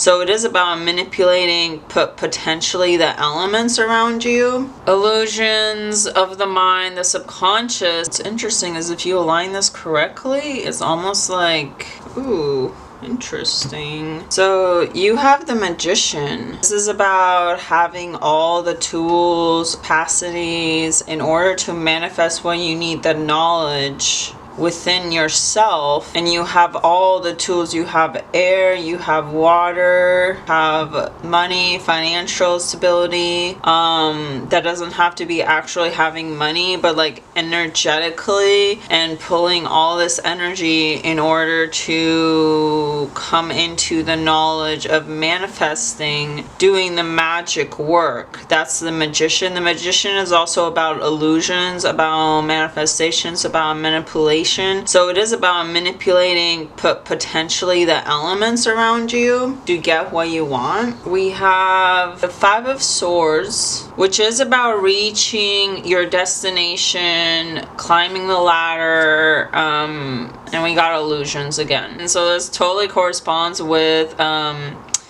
So it is about manipulating potentially the elements around you. Illusions of the mind, the subconscious. What's interesting is if you align this correctly, it's almost like, ooh, interesting. So you have the Magician. This is about having all the tools, capacities in order to manifest what you need, the knowledge within yourself, and you have all the tools. You have air, you have water, have money, financial stability. That doesn't have to be actually having money, but like energetically, and pulling all this energy in order to come into the knowledge of manifesting, doing the magic work. That's the Magician. The Magician is also about illusions, about manifestations, about manipulation. So it is about manipulating potentially the elements around you to get what you want. We have the Five of Swords, which is about reaching your destination, climbing the ladder, and we got illusions again. And so this totally corresponds with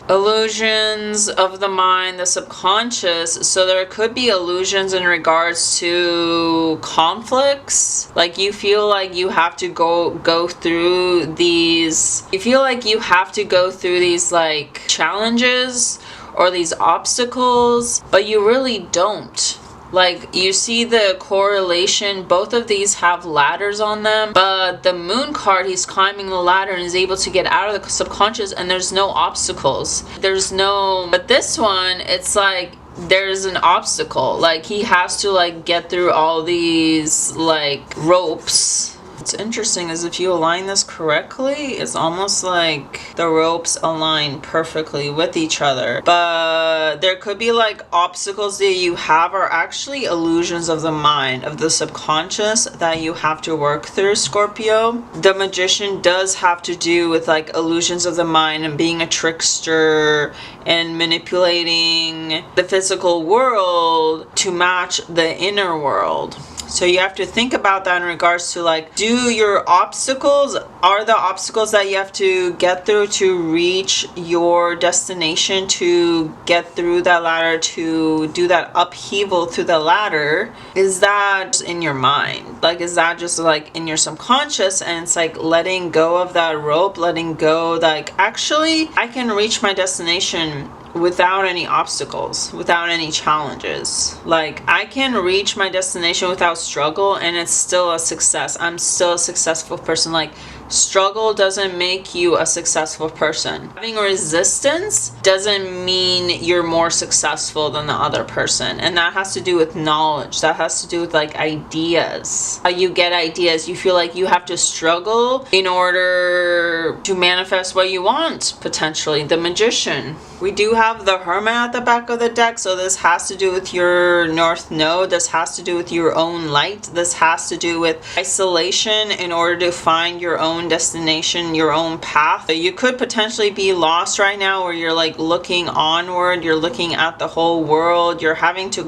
illusions of the mind, the subconscious. So there could be illusions in regards to conflicts. Like you feel like you have to go through these, you feel like you have to go through these like challenges or these obstacles, but you really don't. Like you see the correlation, both of these have ladders on them, but the Moon card, he's climbing the ladder and is able to get out of the subconscious, and there's no obstacles. But this one, it's like there's an obstacle. Like he has to like get through all these like ropes. What's interesting is if you align this correctly, it's almost like the ropes align perfectly with each other. But there could be like obstacles that you have are actually illusions of the mind, of the subconscious, that you have to work through, Scorpio. The Magician does have to do with like illusions of the mind and being a trickster and manipulating the physical world to match the inner world. So you have to think about that in regards to like, do your obstacles, are the obstacles that you have to get through to reach your destination, to get through that ladder, to do that upheaval through the ladder, is that in your mind? Like, is that just like in your subconscious, and it's like letting go of that rope, letting go, like, actually, I can reach my destination without any obstacles, without any challenges. Like I can reach my destination without struggle, and it's still a success. I'm still a successful person. Like struggle doesn't make you a successful person. Having resistance doesn't mean you're more successful than the other person, and that has to do with knowledge. That has to do with like ideas. How you get ideas. You feel like you have to struggle in order to manifest what you want, potentially. The Magician. We do have the Hermit at the back of the deck, so this has to do with your North Node. This has to do with your own light. This has to do with isolation in order to find your own destination, your own path. You could potentially be lost right now, where you're like looking onward, you're looking at the whole world, you're having to,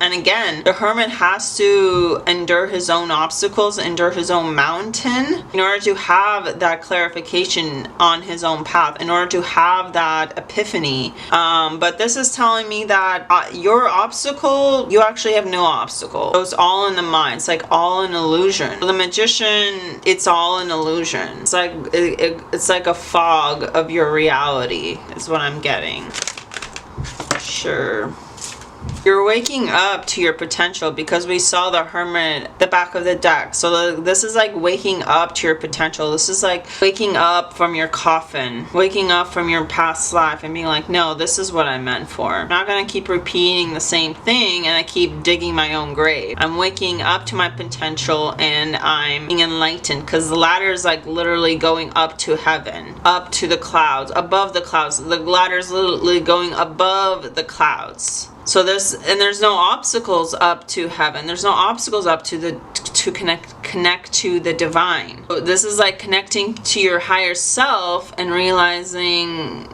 and again, the Hermit has to endure his own obstacles, endure his own mountain in order to have that clarification on his own path, in order to have that epiphany. But this is telling me that your obstacle, you actually have no obstacle. So it's all in the mind. It's like all an illusion. The Magician, it's all an illusion. It's like it's like a fog of your reality is what I'm getting. Sure. You're waking up to your potential, because we saw the Hermit, the back of the deck. So this is like waking up to your potential. This is like waking up from your coffin, waking up from your past life and being like, no, this is what I'm meant for. I'm not going to keep repeating the same thing and I keep digging my own grave. I'm waking up to my potential and I'm being enlightened, because the ladder is like literally going up to heaven, up to the clouds, above the clouds. The ladder is literally going above the clouds. So there's no obstacles up to heaven. There's no obstacles up to connect to the divine. So this is like connecting to your higher self and realizing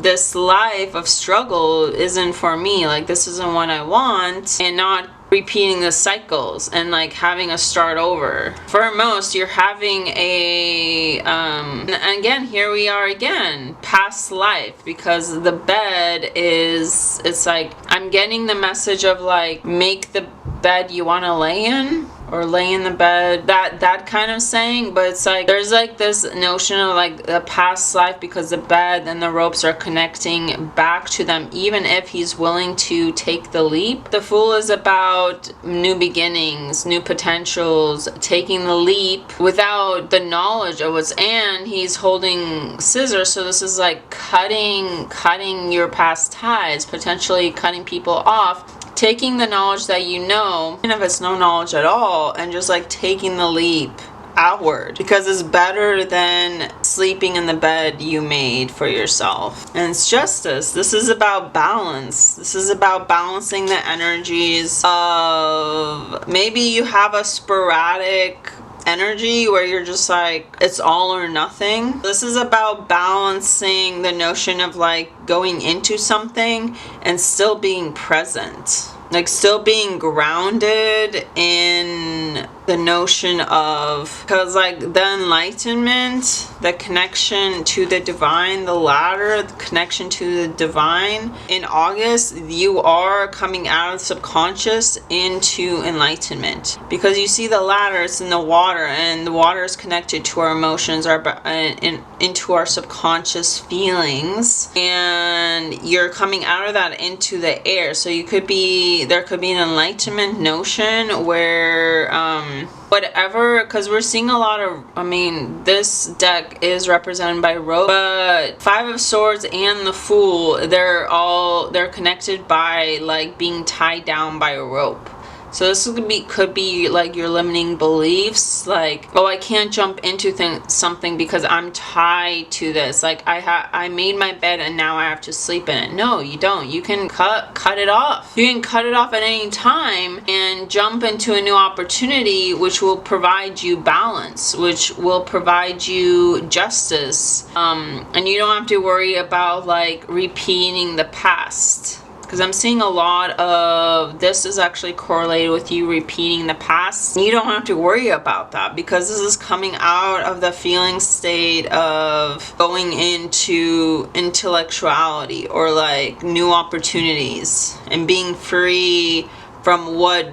this life of struggle isn't for me. Like this isn't what I want, and not repeating the cycles and like having a start over. For most, you're having a and again, here we are again, past life, because the bed is, it's like I'm getting the message of like, make the bed you want to lay in, or lay in the bed, that kind of saying. But it's like there's like this notion of like the past life, because the bed and the ropes are connecting back to them, even if he's willing to take the leap. The Fool is about new beginnings, new potentials, taking the leap without the knowledge of what's, and he's holding scissors, so this is like cutting your past ties, potentially cutting people off, taking the knowledge that you know, even if it's no knowledge at all, and just like taking the leap outward, because it's better than sleeping in the bed you made for yourself. And it's justice. This is about balance. This is about balancing the energies of, maybe you have a sporadic energy where you're just like, it's all or nothing. This is about balancing the notion of like going into something and still being present, like still being grounded in the notion of, because like the enlightenment, the connection to the divine, the ladder, the connection to the divine, in August you are coming out of the subconscious into enlightenment, because you see the ladder, it's in the water, and the water is connected to our emotions, into our subconscious feelings, and you're coming out of that into the air. So you could be, there could be an enlightenment notion where whatever, because we're seeing a lot of, I mean, this deck is represented by rope, but Five of Swords and the Fool, they're connected by like being tied down by a rope. So this could be like your limiting beliefs, like, oh, I can't jump into something because I'm tied to this. Like I made my bed and now I have to sleep in it. No, you don't. You can cut it off. You can cut it off at any time and jump into a new opportunity, which will provide you balance, which will provide you justice. And you don't have to worry about like repeating the past. Because I'm seeing a lot of this is actually correlated with you repeating the past. You don't have to worry about that, because this is coming out of the feeling state of going into intellectuality or like new opportunities and being free from what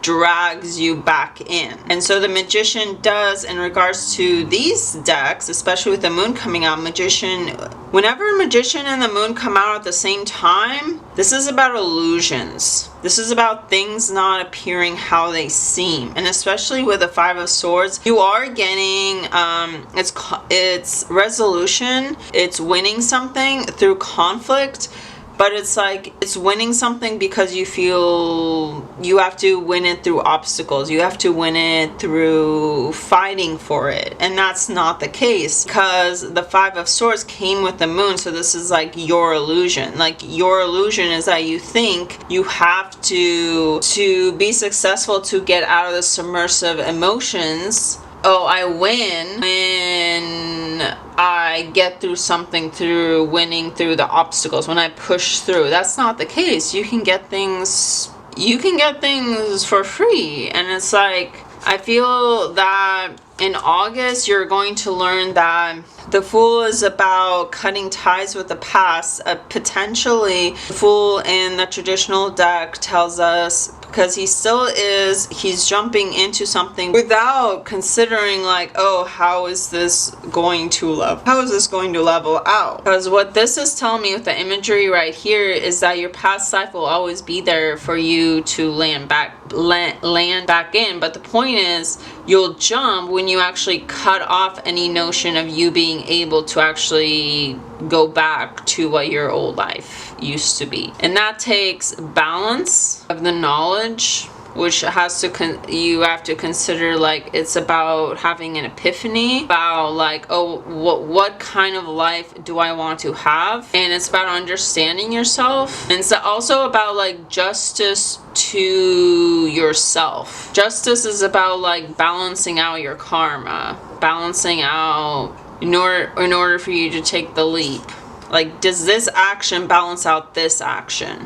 drags you back in. And so the Magician does, in regards to these decks, especially with the moon coming out, whenever Magician and the moon come out at the same time, this is about illusions. This is about things not appearing how they seem. And especially with the Five of Swords, you are getting it's resolution, it's winning something through conflict. But it's like, it's winning something because you feel you have to win it through obstacles. You have to win it through fighting for it. And that's not the case, because the Five of Swords came with the moon. So this is like your illusion. Like your illusion is that you think you have to be successful to get out of the submersive emotions. Oh, I win when I get through something, through winning through the obstacles, when I push through. That's not the case. You can get things for free. And it's like, I feel that in August you're going to learn that the Fool is about cutting ties with the past. Potentially, the Fool in the traditional deck tells us, because he's jumping into something without considering like, oh, how is this going to level out? Because what this is telling me with the imagery right here is that your past life will always be there for you to land back in. But the point is, you'll jump when you actually cut off any notion of you being able to actually go back to what your old life used to be. And that takes balance of the knowledge, which has to you have to consider, like, it's about having an epiphany about like, oh, what kind of life do I want to have? And it's about understanding yourself. And it's also about like justice to yourself. Justice is about like balancing out your karma, balancing out in order for you to take the leap. Like, does this action balance out this action?